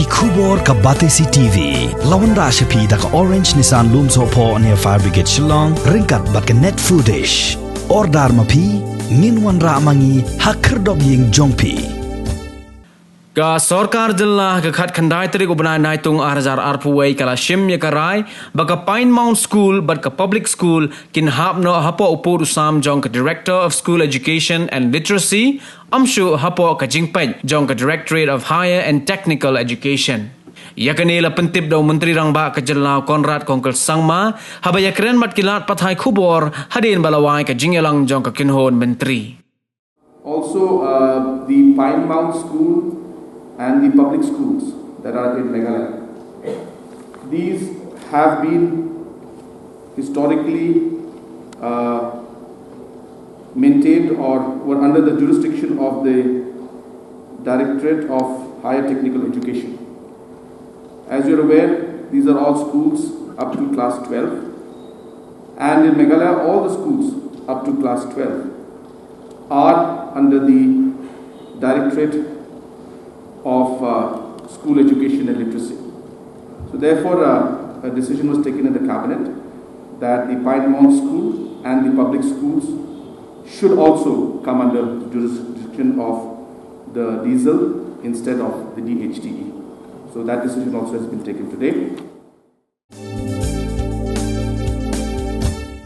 Kubor ka Batesi TV. Lawan Rashapi da ka Orange Nissan Looms Hopo near Fire Brigade Shillong. Ringkat bat ka net footage. Ordar mapi. Minwan ra mangi hakerdog ying jongpi. Ka Sorkar Dsel ka khat khandai tari ko banai nai tung 2008 kala shim ya karai baka Pinemount School but ka public school kin hap no hapo upur usam jong ka Director of School Education and Literacy amshu hapo ka Peit jong ka Directorate of Higher and Technical Education. Yakanila pentip daw menteri rangba ka Dsel Konrad kongkel sangma haba yakren mat kilat pathai khubor hadin balawai ka jingelang jong ka kinhon menteri. Also the Pinemount School and the public schools that are in Meghalaya. These have been historically maintained or were under the jurisdiction of the Directorate of Higher Technical Education. As you are aware, these are all schools up to class 12, and in Meghalaya all the schools up to class 12 are under the Directorate of School Education and Literacy. So therefore a decision was taken in the cabinet that the Pinemount School and the public schools should also come under the jurisdiction of the Dsel instead of the DHTE. So that decision also has been taken today.